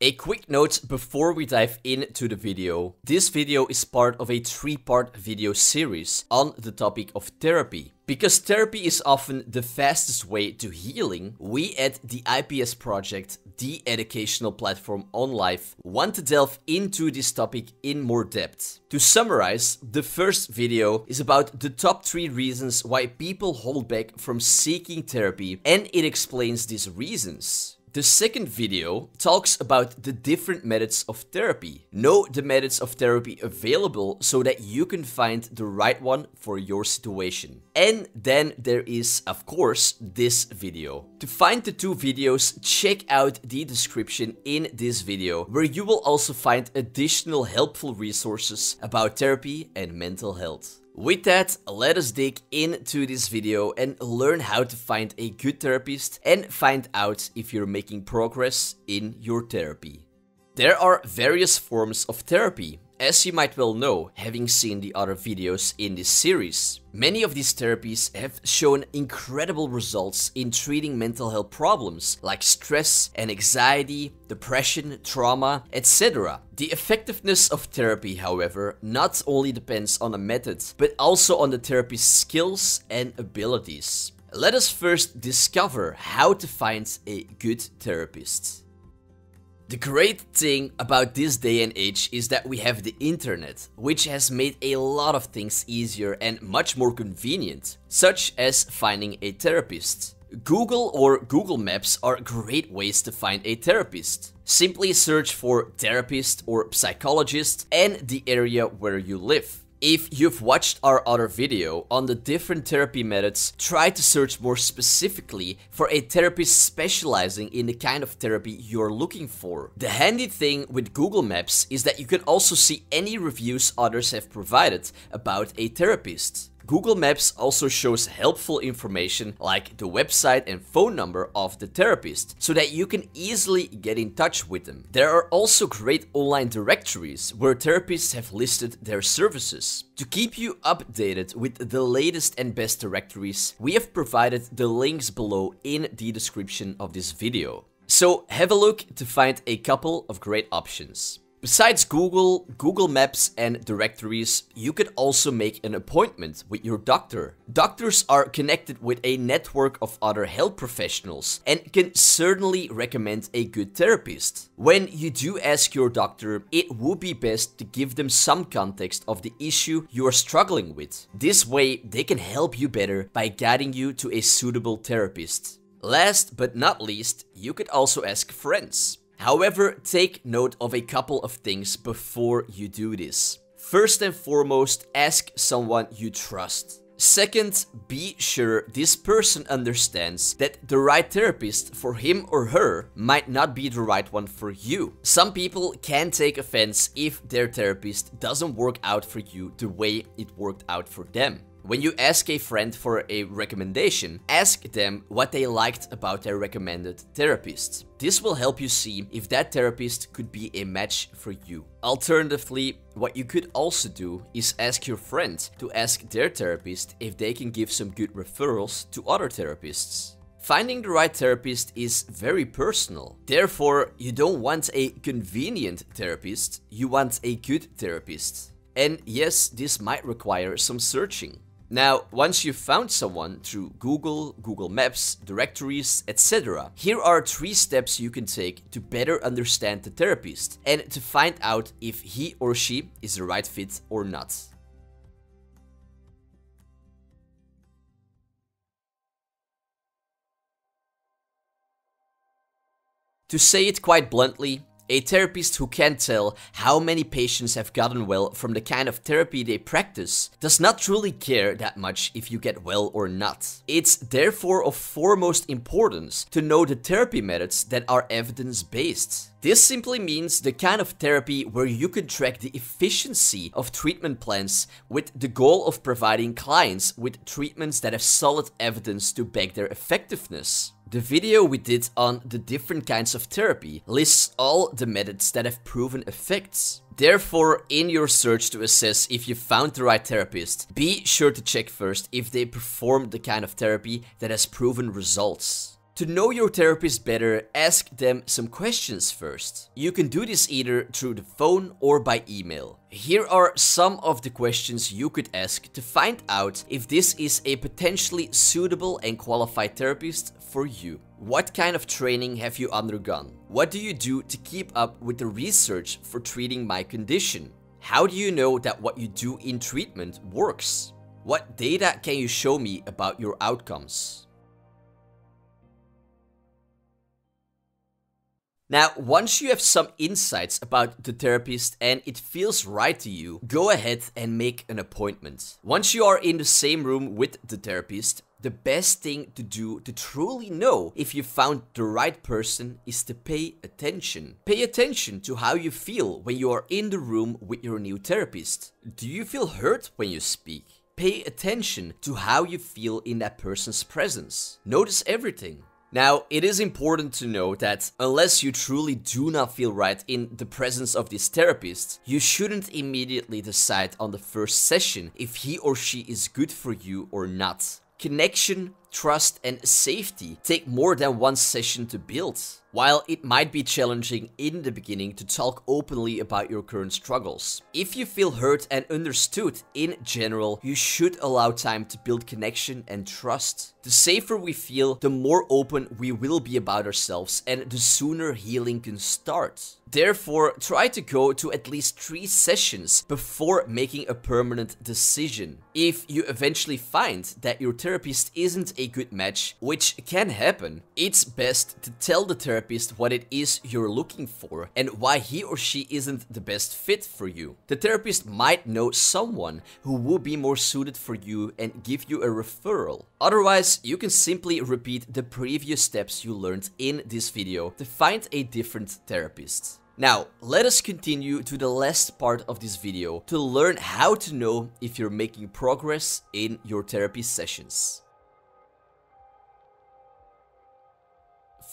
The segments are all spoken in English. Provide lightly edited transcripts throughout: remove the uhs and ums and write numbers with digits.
A quick note before we dive into the video. This video is part of a 3-part video series on the topic of therapy. Because therapy is often the fastest way to healing, we at the IPS Project, the educational platform on life, want to delve into this topic in more depth. To summarize, the first video is about the top 3 reasons why people hold back from seeking therapy, and it explains these reasons. The second video talks about the different methods of therapy. Know the methods of therapy available so that you can find the right one for your situation. And then there is, of course, this video. To find the 2 videos, check out the description in this video, where you will also find additional helpful resources about therapy and mental health. With that, let us dig into this video and learn how to find a good therapist and find out if you're making progress in your therapy. There are various forms of therapy, as you might well know, having seen the other videos in this series. Many of these therapies have shown incredible results in treating mental health problems like stress and anxiety, depression, trauma, etc. The effectiveness of therapy, however, not only depends on the method, but also on the therapist's skills and abilities. Let us first discover how to find a good therapist. The great thing about this day and age is that we have the internet, which has made a lot of things easier and much more convenient, such as finding a therapist. Google or Google Maps are great ways to find a therapist. Simply search for therapist or psychologist and the area where you live. If you've watched our other video on the different therapy methods, try to search more specifically for a therapist specializing in the kind of therapy you're looking for. The handy thing with Google Maps is that you can also see any reviews others have provided about a therapist. Google Maps also shows helpful information like the website and phone number of the therapist, so that you can easily get in touch with them. There are also great online directories where therapists have listed their services. To keep you updated with the latest and best directories, we have provided the links below in the description of this video. So have a look to find a couple of great options. Besides Google, Google Maps and directories, you could also make an appointment with your doctor. Doctors are connected with a network of other health professionals and can certainly recommend a good therapist. When you do ask your doctor, it would be best to give them some context of the issue you are struggling with. This way, they can help you better by guiding you to a suitable therapist. Last but not least, you could also ask friends. However, take note of a couple of things before you do this. First and foremost, ask someone you trust. Second, be sure this person understands that the right therapist for him or her might not be the right one for you. Some people can take offense if their therapist doesn't work out for you the way it worked out for them. When you ask a friend for a recommendation, ask them what they liked about their recommended therapist. This will help you see if that therapist could be a match for you. Alternatively, what you could also do is ask your friend to ask their therapist if they can give some good referrals to other therapists. Finding the right therapist is very personal. Therefore, you don't want a convenient therapist, you want a good therapist. And yes, this might require some searching. Now, once you've found someone through Google, Google Maps, directories, etc., here are 3 steps you can take to better understand the therapist and to find out if he or she is the right fit or not. To say it quite bluntly, a therapist who can't tell how many patients have gotten well from the kind of therapy they practice does not truly care that much if you get well or not. It's therefore of foremost importance to know the therapy methods that are evidence-based. This simply means the kind of therapy where you can track the efficiency of treatment plans with the goal of providing clients with treatments that have solid evidence to back their effectiveness. The video we did on the different kinds of therapy lists all the methods that have proven effects. Therefore, in your search to assess if you found the right therapist, be sure to check first if they perform the kind of therapy that has proven results. To know your therapist better, ask them some questions first. You can do this either through the phone or by email. Here are some of the questions you could ask to find out if this is a potentially suitable and qualified therapist for you. What kind of training have you undergone? What do you do to keep up with the research for treating my condition? How do you know that what you do in treatment works? What data can you show me about your outcomes? Now, once you have some insights about the therapist and it feels right to you, go ahead and make an appointment. Once you are in the same room with the therapist, the best thing to do to truly know if you found the right person is to pay attention. Pay attention to how you feel when you are in the room with your new therapist. Do you feel hurt when you speak? Pay attention to how you feel in that person's presence. Notice everything. Now, it is important to know that unless you truly do not feel right in the presence of this therapist, you shouldn't immediately decide on the first session if he or she is good for you or not. Connection, trust, and safety take more than one session to build. While it might be challenging in the beginning to talk openly about your current struggles, if you feel heard and understood in general, you should allow time to build connection and trust. The safer we feel, the more open we will be about ourselves and the sooner healing can start. Therefore, try to go to at least 3 sessions before making a permanent decision. If you eventually find that your therapist isn't a good match, which can happen, it's best to tell the therapist what it is you're looking for and why he or she isn't the best fit for you. The therapist might know someone who will be more suited for you and give you a referral. Otherwise, you can simply repeat the previous steps you learned in this video to find a different therapist. Now, let us continue to the last part of this video to learn how to know if you're making progress in your therapy sessions.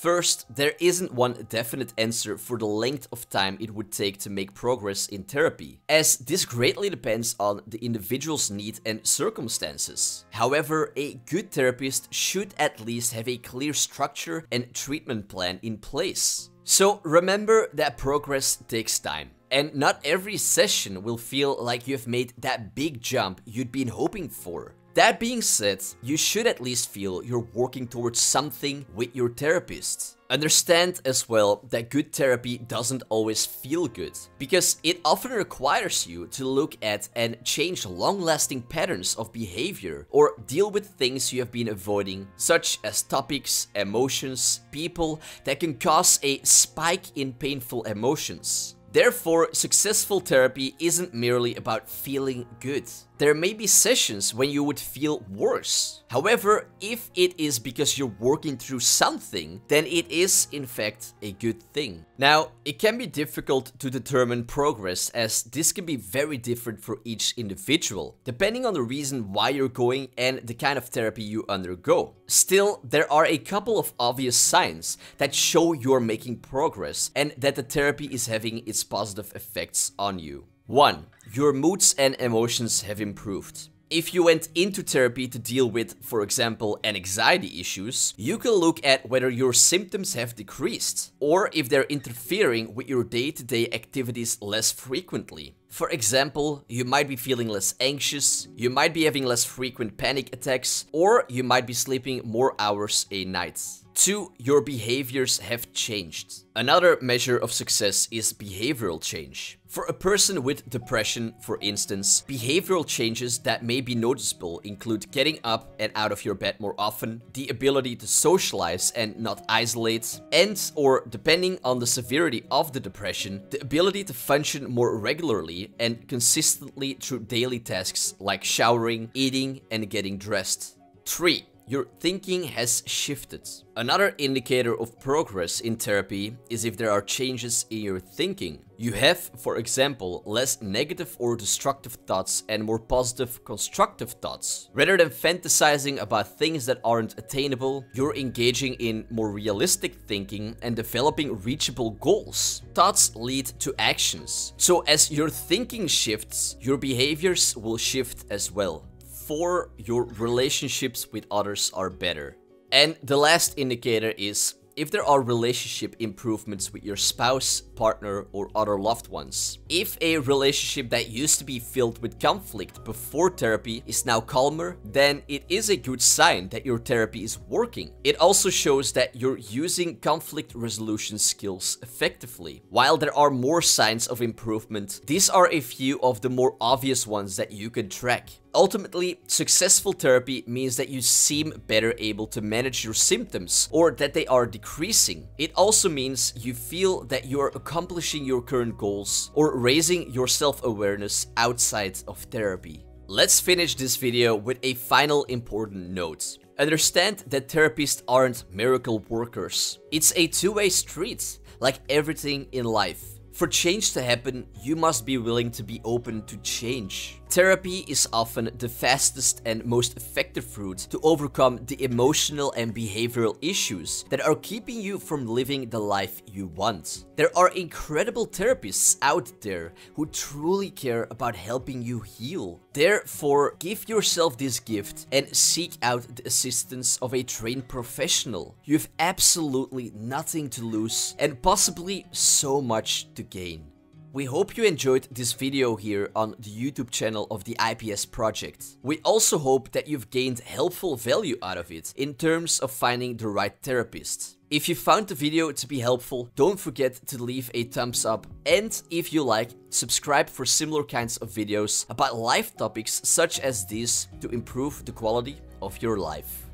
First, there isn't one definite answer for the length of time it would take to make progress in therapy, as this greatly depends on the individual's need and circumstances. However, a good therapist should at least have a clear structure and treatment plan in place. So remember that progress takes time, and not every session will feel like you've made that big jump you'd been hoping for. That being said, you should at least feel you're working towards something with your therapist. Understand as well that good therapy doesn't always feel good, because it often requires you to look at and change long-lasting patterns of behavior or deal with things you have been avoiding, such as topics, emotions, people that can cause a spike in painful emotions. Therefore, successful therapy isn't merely about feeling good. There may be sessions when you would feel worse. However, if it is because you're working through something, then it is in fact a good thing. Now, it can be difficult to determine progress, as this can be very different for each individual, depending on the reason why you're going and the kind of therapy you undergo. Still, there are a couple of obvious signs that show you're making progress and that the therapy is having its positive effects on you. 1. Your moods and emotions have improved. If you went into therapy to deal with, for example, anxiety issues, you can look at whether your symptoms have decreased, or if they're interfering with your day-to-day activities less frequently. For example, you might be feeling less anxious, you might be having less frequent panic attacks, or you might be sleeping more hours a night. 2. Your behaviors have changed. Another measure of success is behavioral change. For a person with depression, for instance, behavioral changes that may be noticeable include getting up and out of your bed more often, the ability to socialize and not isolate, and, or depending on the severity of the depression, the ability to function more regularly and consistently through daily tasks like showering, eating, and getting dressed. 3. Your thinking has shifted. Another indicator of progress in therapy is if there are changes in your thinking. You have, for example, less negative or destructive thoughts and more positive, constructive thoughts. Rather than fantasizing about things that aren't attainable, you're engaging in more realistic thinking and developing reachable goals. Thoughts lead to actions. So as your thinking shifts, your behaviors will shift as well. 4. Your relationships with others are better. And the last indicator is if there are relationship improvements with your spouse, partner, or other loved ones. If a relationship that used to be filled with conflict before therapy is now calmer, then it is a good sign that your therapy is working. It also shows that you're using conflict resolution skills effectively. While there are more signs of improvement, these are a few of the more obvious ones that you can track. Ultimately, successful therapy means that you seem better able to manage your symptoms or that they are decreasing. It also means you feel that you are accomplishing your current goals or raising your self-awareness outside of therapy. Let's finish this video with a final important note. Understand that therapists aren't miracle workers. It's a two-way street, like everything in life. For change to happen, you must be willing to be open to change. Therapy is often the fastest and most effective route to overcome the emotional and behavioral issues that are keeping you from living the life you want. There are incredible therapists out there who truly care about helping you heal. Therefore, give yourself this gift and seek out the assistance of a trained professional. You have absolutely nothing to lose and possibly so much to gain. We hope you enjoyed this video here on the YouTube channel of the IPS Project. We also hope that you've gained helpful value out of it in terms of finding the right therapist. If you found the video to be helpful, don't forget to leave a thumbs up, and if you like, subscribe for similar kinds of videos about life topics such as these to improve the quality of your life.